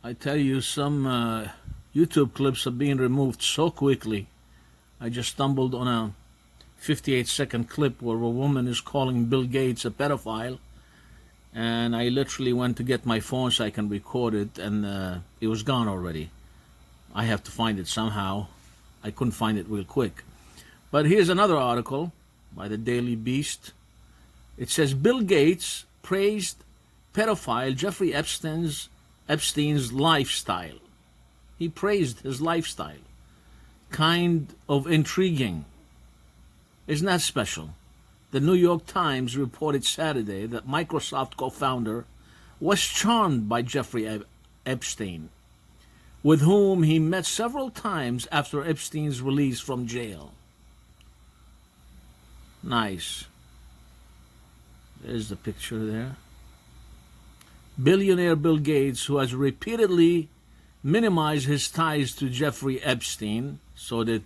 I tell you, some YouTube clips are being removed so quickly. I just stumbled on a 58-second clip where a woman is calling Bill Gates a pedophile, and I literally went to get my phone so I can record it, and it was gone already. I have to find it somehow. I couldn't find it real quick. But here's another article by the Daily Beast. It says Bill Gates praised pedophile Jeffrey Epstein's lifestyle. He praised his lifestyle. Kind of intriguing. Isn't that special? The New York Times reported Saturday that Microsoft co-founder was charmed by Jeffrey Epstein, with whom he met several times after Epstein's release from jail. Nice. There's the picture there. Billionaire Bill Gates, who has repeatedly minimized his ties to Jeffrey Epstein, so did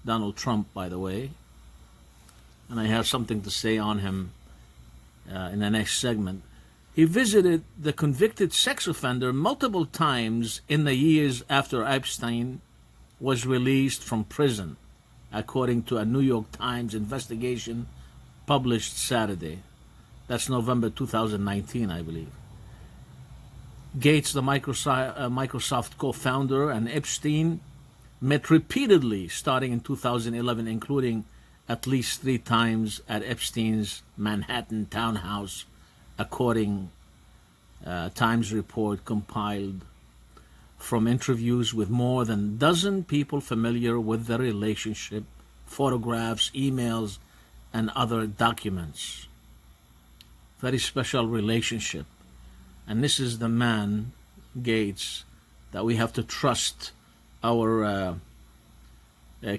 Donald Trump, by the way, and I have something to say on him in the next segment. He visited the convicted sex offender multiple times in the years after Epstein was released from prison, according to a New York Times investigation published Saturday. That's November 2019, I believe. Gates, the Microsoft co-founder, and Epstein met repeatedly starting in 2011, including at least 3 times at Epstein's Manhattan townhouse, according Times report compiled from interviews with more than a dozen people familiar with the relationship, photographs, emails, and other documents. Very special relationship. And this is the man, Gates, that we have to trust our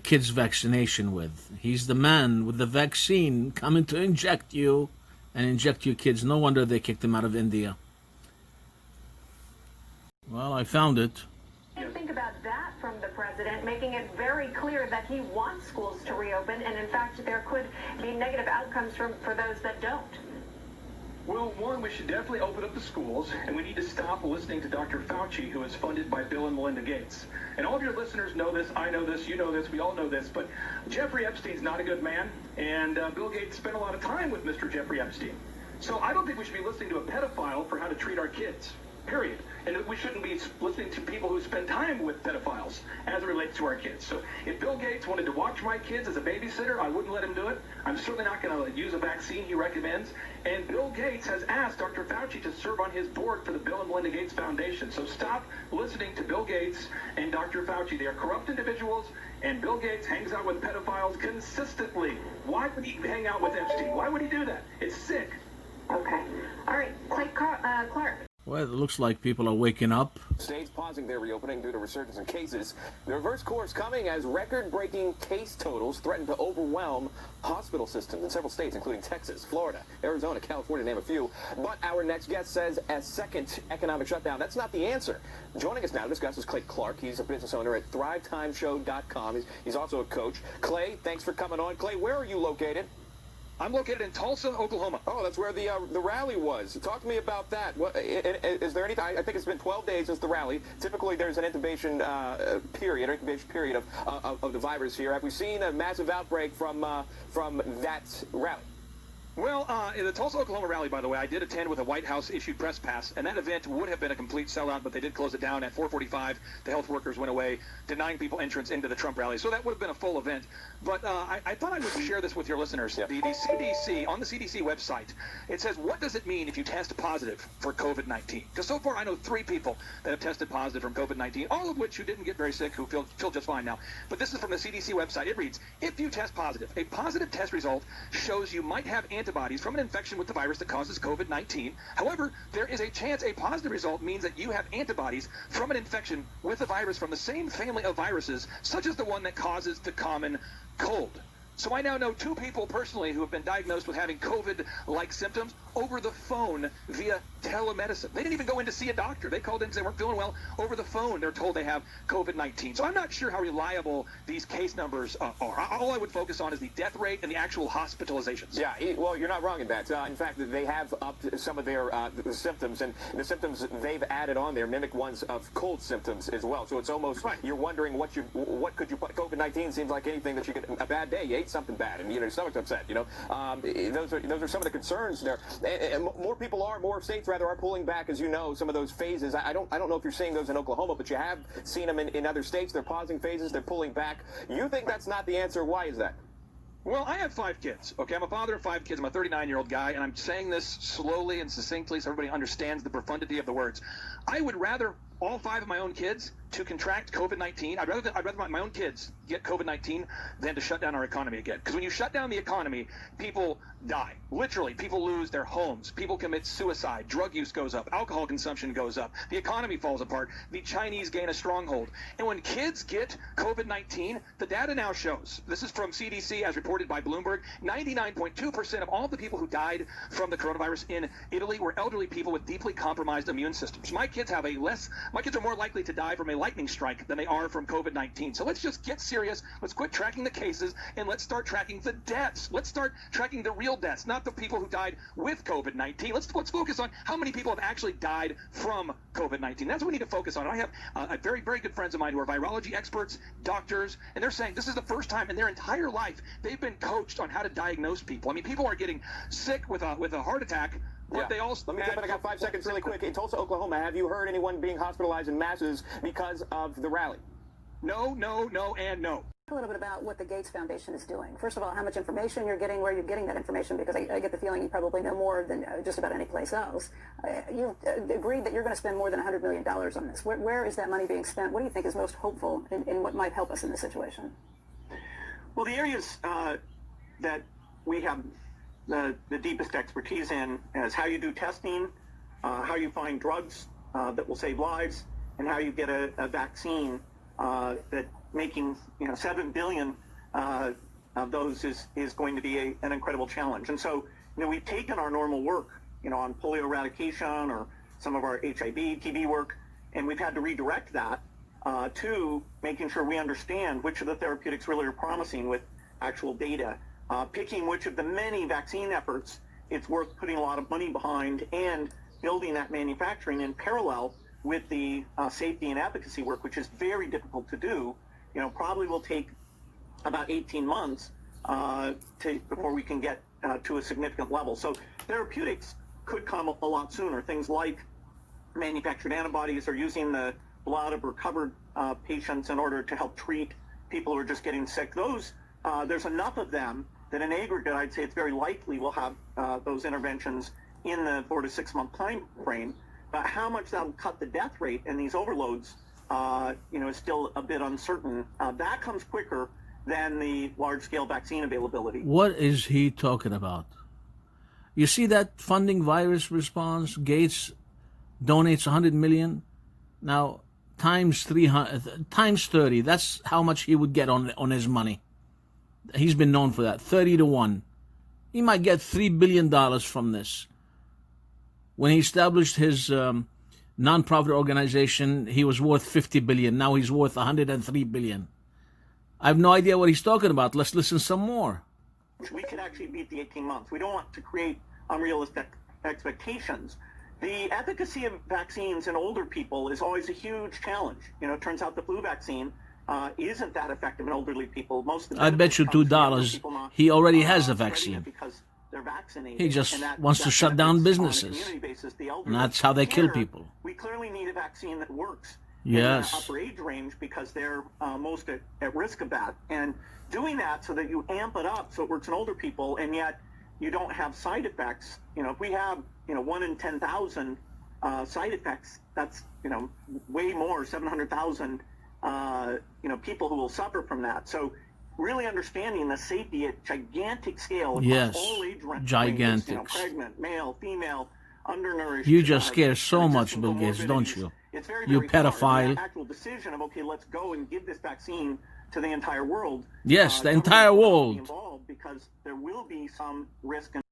kids' vaccination with. He's the man with the vaccine coming to inject you and inject your kids. No wonder they kicked him out of India. Well, I found it. What do you think about that from the president, making it very clear that he wants schools to reopen, and in fact there could be negative outcomes for those that don't? Well, one, we should definitely open up the schools, and we need to stop listening to Dr. Fauci, who is funded by Bill and Melinda Gates. And all of your listeners know this, I know this, you know this, we all know this, but Jeffrey Epstein's not a good man, and Bill Gates spent a lot of time with Mr. Jeffrey Epstein. So I don't think we should be listening to a pedophile for how to treat our kids, period. And we shouldn't be listening to people who spend time with pedophiles as it relates to our kids. So if Bill Gates wanted to watch my kids as a babysitter, I wouldn't let him do it. I'm certainly not going to use a vaccine he recommends. And Bill Gates has asked Dr. Fauci to serve on his board for the Bill and Melinda Gates Foundation. So stop listening to Bill Gates and Dr. Fauci. They are corrupt individuals, and Bill Gates hangs out with pedophiles consistently. Why would he hang out with Epstein? Why would he do that? It's sick. Okay. All right. Clark. Well, it looks like people are waking up. States pausing their reopening due to resurgence in cases. The reverse course coming as record-breaking case totals threaten to overwhelm hospital systems in several states, including Texas, Florida, Arizona, California, to name a few. But our next guest says a second economic shutdown, that's not the answer. Joining us now to discuss is Clay Clark. He's a business owner at ThriveTimeShow.com. He's also a coach. Clay, thanks for coming on. Clay, where are you located? I'm located in Tulsa, Oklahoma. Oh, that's where the rally was. Talk to me about that. What, is there anything? I think it's been 12 days since the rally. Typically, there's an incubation period of the virus here. Have we seen a massive outbreak from that rally? Well, in the Tulsa, Oklahoma rally, by the way, I did attend with a White House-issued press pass, and that event would have been a complete sellout, but they did close it down at 4:45. The health workers went away, denying people entrance into the Trump rally. So that would have been a full event. But I thought I would share this with your listeners. Yep. The CDC, on the CDC website, it says, what does it mean if you test positive for COVID-19? Because so far I know 3 people that have tested positive from COVID-19, all of which who didn't get very sick, who feel just fine now. But this is from the CDC website. It reads, if you test positive, a positive test result shows you might have antibodies from an infection with the virus that causes COVID-19. However, there is a chance a positive result means that you have antibodies from an infection with a virus from the same family of viruses, such as the one that causes the common cold. So I now know 2 people personally who have been diagnosed with having COVID-like symptoms. over the phone via telemedicine. They didn't even go in to see a doctor. They called in because they weren't feeling well. Over the phone, they're told they have COVID-19. So I'm not sure how reliable these case numbers are. All I would focus on is the death rate and the actual hospitalizations. Yeah, well, you're not wrong in that. In fact, they have upped some of their the symptoms, and the symptoms they've added on there mimic ones of cold symptoms as well. So it's almost you're wondering what could you put. COVID-19 seems like anything that you could. A bad day, you ate something bad, and your stomach's upset. Those are some of the concerns there. And more states are pulling back, as you know, some of those phases. I don't know if you're seeing those in Oklahoma, but you have seen them in other states. They're pausing phases, they're pulling back. You think that's not the answer? Why is that? Well, I have 5 kids, okay? I'm a father of 5 kids. I'm a 39-year-old guy, and I'm saying this slowly and succinctly so everybody understands the profundity of the words. I would rather all 5 of my own kids to contract COVID-19. I'd rather my own kids get COVID-19 than to shut down our economy again. Because when you shut down the economy, people die. Literally, people lose their homes. People commit suicide. Drug use goes up. Alcohol consumption goes up. The economy falls apart. The Chinese gain a stronghold. And when kids get COVID-19, the data now shows, this is from CDC as reported by Bloomberg, 99.2% of all the people who died from the coronavirus in Italy were elderly people with deeply compromised immune systems. My kids are more likely to die from a lightning strike than they are from COVID-19. So let's just get serious. Let's quit tracking the cases and let's start tracking the deaths. Let's start tracking the real deaths, not the people who died with COVID-19. Let's focus on how many people have actually died from COVID-19. That's what we need to focus on. I have very, very good friends of mine who are virology experts, doctors, and they're saying this is the first time in their entire life they've been coached on how to diagnose people. I mean, people are getting sick with a heart attack. But they also Let me jump in. I got 5 seconds really quick. In Tulsa, Oklahoma, have you heard anyone being hospitalized in masses because of the rally? No, and no. A little bit about what the Gates Foundation is doing. First of all, how much information you're getting, where you're getting that information, because I get the feeling you probably know more than just about any place else. You've agreed that you're going to spend more than $100 million on this. Where is that money being spent? What do you think is most hopeful in what might help us in this situation? Well, the areas that we have the deepest expertise in is how you do testing, how you find drugs that will save lives, and how you get a vaccine that making 7 billion of those is going to be an incredible challenge. And so we've taken our normal work on polio eradication or some of our HIV, TB work, and we've had to redirect that to making sure we understand which of the therapeutics really are promising with actual data. Picking which of the many vaccine efforts it's worth putting a lot of money behind and building that manufacturing in parallel with the safety and efficacy work, which is very difficult to do. Probably will take about 18 months before we can get to a significant level. So therapeutics could come a lot sooner. Things like manufactured antibodies or using the blood of recovered patients in order to help treat people who are just getting sick. Those there's enough of them that in aggregate, I'd say it's very likely we'll have those interventions in the 4 to 6 month time frame. But how much that'll cut the death rate and these overloads, is still a bit uncertain. That comes quicker than the large-scale vaccine availability. What is he talking about? You see that funding virus response? Gates donates $100 million. Now times 30. That's how much he would get on his money. He's been known for that, 30 to 1. He might get $3 billion from this. When he established his nonprofit organization, he was worth $50 billion. Now he's worth $103 billion. I have no idea what he's talking about. Let's listen some more. We could actually beat the 18 months. We don't want to create unrealistic expectations. The efficacy of vaccines in older people is always a huge challenge. It turns out the flu vaccine isn't that effective in elderly people. Most of the I bet you $2 he already has a vaccine. Because they're vaccinated. He just wants to shut down businesses. And that's how they kill people. We clearly need a vaccine that works yes. in the upper age range because they're most at risk of that. And doing that so that you amp it up so it works in older people and yet you don't have side effects. If we have 1 in 10,000 side effects, that's way more, 700,000 people who will suffer from that. So really understanding the safety at gigantic scale across all age ranges, gigantic. Pregnant, male, female, undernourished. You just scare so much, Bill Gates, don't you? It's very, you very pedophile. The actual decision of let's go and give this vaccine to the entire world. Yes, the entire world. Involved because there will be some risk.